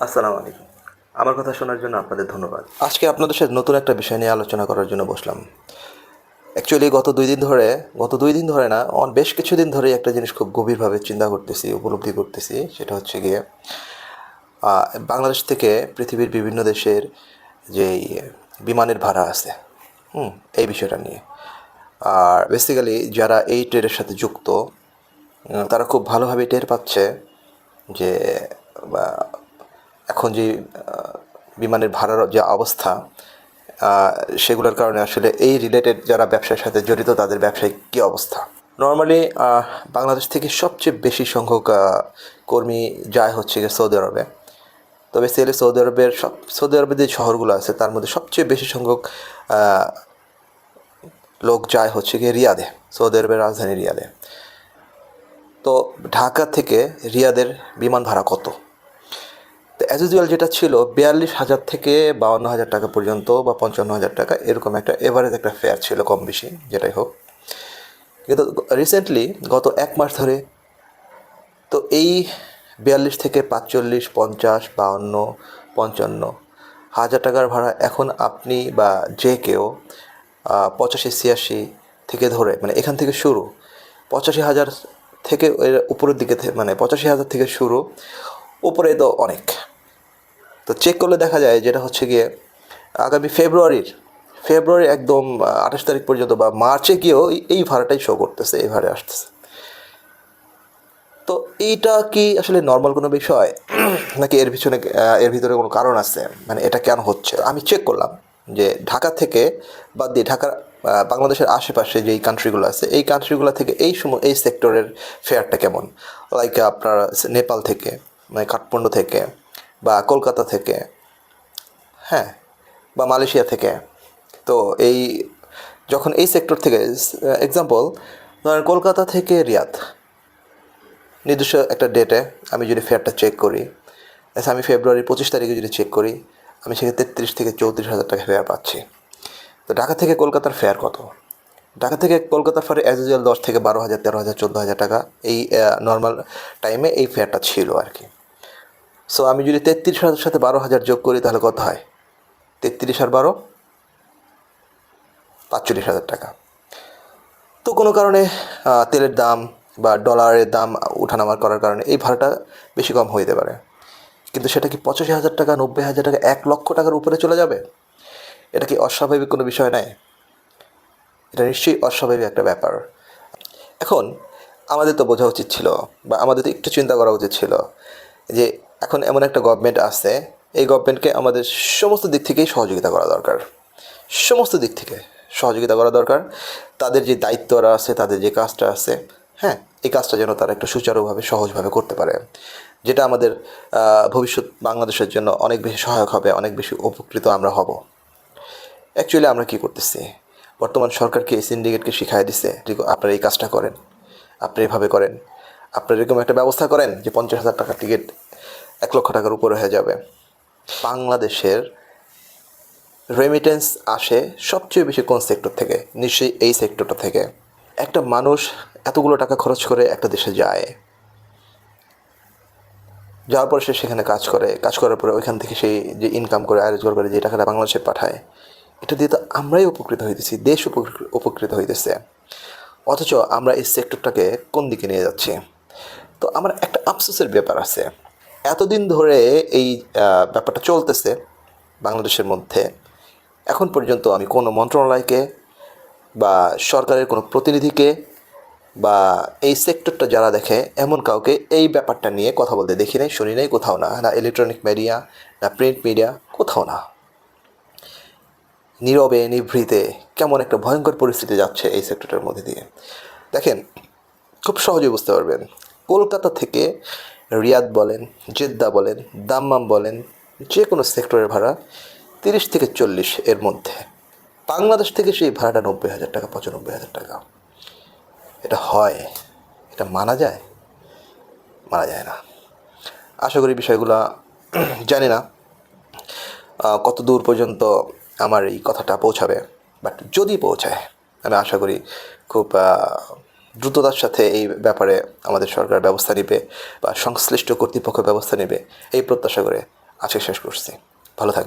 আসসালামু আলাইকুম। আমার কথা শোনার জন্য আপনাদের ধন্যবাদ। আজকে আপনাদের সাথে নতুন একটা বিষয় নিয়ে আলোচনা করার জন্য বসলাম। অ্যাকচুয়ালি গত 2 দিন ধরে না, বেশ কিছুদিন ধরেই একটা জিনিস খুব গভীরভাবে চিন্তা করতেছি, উপলব্ধি করতেছি। সেটা হচ্ছে গিয়ে বাংলাদেশ থেকে পৃথিবীর বিভিন্ন দেশের যেই বিমানের ভাড়া আছে, এই বিষয়টা নিয়ে। আর বেসিক্যালি যারা এই ট্রেডের সাথে যুক্ত, তারা খুব ভালোভাবে টের পাচ্ছে যে বা এখন যে বিমানের ভাড়ার যে অবস্থা, সেগুলোর কারণে আসলে এই রিলেটেড যারা ব্যবসার সাথে জড়িত তাদের ব্যবসায়িক কী অবস্থা। নর্মালি বাংলাদেশ থেকে সবচেয়ে বেশি সংখ্যক কর্মী যায় হচ্ছে গিয়ে সৌদি আরবে। তবে সেলে সৌদি আরবের যে শহরগুলো আছে তার মধ্যে সবচেয়ে বেশি সংখ্যক লোক যায় হচ্ছে গিয়ে রিয়াদে, সৌদি আরবের রাজধানী রিয়াদে। তো ঢাকা থেকে রিয়াদের বিমান ভাড়া কত? তো অ্যাজ ইউজুয়াল যেটা ছিল 42,000 থেকে 52,000 টাকা পর্যন্ত, বা 55,000 টাকা, এরকম একটা এভারেজ একটা ফেয়ার ছিল, কম বেশি যেটাই হোক। কিন্তু রিসেন্টলি গত 1 মাস ধরে তো এই 42 থেকে 45, 50, 52, 55,000 টাকার ভাড়া এখন আপনি বা যে কেউ 85-86 থেকে ধরে, মানে এখান থেকে শুরু 85,000 থেকে এর উপরের দিকে, মানে 85,000 থেকে শুরু, উপরে তো অনেক। তো চেক করলে দেখা যায় যেটা হচ্ছে গিয়ে আগামী ফেব্রুয়ারি একদম 28 তারিখ পর্যন্ত, বা মার্চে গিয়েও এই ভাড়াটাই শো করতেছে, এই ভাড়া আসতেছে। তো এইটা কি আসলে নর্মাল কোনো বিষয়, নাকি এর ভিতরে কোনো কারণ আছে? মানে এটা কেন হচ্ছে? আমি চেক করলাম যে ঢাকা থেকে বাদ দিয়ে বাংলাদেশের আশেপাশে যেই কান্ট্রিগুলো আছে, এই কান্ট্রিগুলো থেকে এই সেক্টরের ফেয়ারটা কেমন। লাইক আপনার নেপাল থেকে, মানে কাঠমান্ডু থেকে, বা কলকাতা থেকে, হ্যাঁ, বা মালয়েশিয়া থেকে। তো যখন এই সেক্টর থেকে, এক্সাম্পল ধরেন কলকাতা থেকে রিয়াদ, নির্দিষ্ট একটা ডেটে আমি যদি ফেয়ারটা চেক করি, আমি ফেব্রুয়ারি 25 তারিখে যদি চেক করি, আমি সেক্ষেত্রে 33 থেকে 34,000 টাকা ফেয়ার পাচ্ছি। তো ঢাকা থেকে কলকাতার ফেয়ার কত? ঢাকা থেকে কলকাতার ফেয়ার অ্যাজ ইউজুয়াল 10 থেকে 12,000, 13,000, 14,000 টাকা, এই নর্মাল টাইমে এই ফেয়ারটা ছিল আর কি। সো আমি যদি 33,000 সাথে 12,000 যোগ করি, তাহলে কত হয়? 33 আর 12, 45,000 টাকা। তো কোনো কারণে তেলের দাম বা ডলারের দাম ওঠানামা করার কারণে এই ভাড়াটা বেশি কম হইতে পারে। কিন্তু সেটা কি 85,000 টাকা, 90,000 টাকা, 1 লক্ষ টাকার উপরে চলে যাবে? এটা কি অস্বাভাবিক কোনো বিষয় নয়? এটা নিশ্চয়ই অস্বাভাবিক একটা ব্যাপার। এখন আমাদের তো বোঝা উচিত ছিল, বা আমাদের তো একটু চিন্তা করা উচিত ছিল যে এখন এমন একটা গভর্নমেন্ট আছে, এই গভর্নমেন্টকে আমাদের সমস্ত দিক থেকেই সহযোগিতা করা দরকার। সমস্ত দিক থেকে সহযোগিতা করা দরকার। তাদের যে দায়িত্বরা আছে, তাদের যে কাজটা আছে, হ্যাঁ, এই কাজটা যেন তারা একটু সুচারুভাবে, সহজভাবে করতে পারে, যেটা আমাদের ভবিষ্যৎ বাংলাদেশের জন্য অনেক বেশি সহায়ক হবে, অনেক বেশি উপকৃত আমরা হব। অ্যাকচুয়ালি আমরা কী করতেছি? বর্তমান সরকারকে, এই সিন্ডিকেটকে শিখাই দিছে যে আপনারা এই কাজটা করেন, আপনি এভাবে করেন, আপনারা এরকম একটা ব্যবস্থা করেন যে 50,000 টাকার টিকিট 1 লক্ষ টাকার উপরে হয়ে যাবে। বাংলাদেশের রেমিটেন্স আসে সবচেয়ে বেশি কোন সেক্টর থেকে? নিশ্চয়ই এই সেক্টরটা থেকে। একটা মানুষ এতগুলো টাকা খরচ করে একটা দেশে যায়, যাওয়ার পর সে সেখানে কাজ করার পরে ওইখান থেকে সেই যে ইনকাম করে, আয় রোজগার করে যে টাকাটা বাংলাদেশে পাঠায়, এটা দিয়ে তো আমরাই উপকৃত হইতেছি, দেশ উপকৃত হইতেছে। অথচ আমরা এই সেক্টরটাকে কোন দিকে নিয়ে যাচ্ছি? তো আমার একটা আফসোসের ব্যাপার আছে। এতদিন ধরে এই ব্যাপারটা চলতেছে বাংলাদেশের মধ্যে, এখন পর্যন্ত আমি কোনো মন্ত্রণালয়কে বা সরকারের কোনো প্রতিনিধিকে বা এই সেক্টরটা যারা দেখে এমন কাউকে এই ব্যাপারটা নিয়ে কথা বলতে দেখি নাই, শুনি নাই কোথাও, না না ইলেকট্রনিক মিডিয়া, না প্রিন্ট মিডিয়া, কোথাও না। নীরবে নিভৃতে কেমন একটা ভয়ঙ্কর পরিস্থিতি যাচ্ছে এই সেক্টরটার মধ্যে দিয়ে। দেখেন, খুব সহজে বুঝতে পারবেন। কলকাতা থেকে রিয়াদ বলেন, জেদ্দা বলেন, দাম্মাম বলেন, যে কোনো সেক্টরের ভাড়া 30 থেকে 40 এর মধ্যে। বাংলাদেশ থেকে সেই ভাড়াটা 90,000 টাকা, 95,000 টাকা। এটা হয়? এটা মানা যায়? মানা যায় না। আশা করি বিষয়গুলো জানি না কত দূর পর্যন্ত আমার এই কথাটা পৌঁছাবে, বাট যদি পৌঁছায়, আমি আশা করি খুব দ্রুততার সাথে এই ব্যাপারে আমাদের সরকার ব্যবস্থা নেবে, বা সংশ্লিষ্ট কর্তৃপক্ষ ব্যবস্থা নেবে, এই প্রত্যাশা করে আজকে শেষ করছি। ভালো থাকবেন।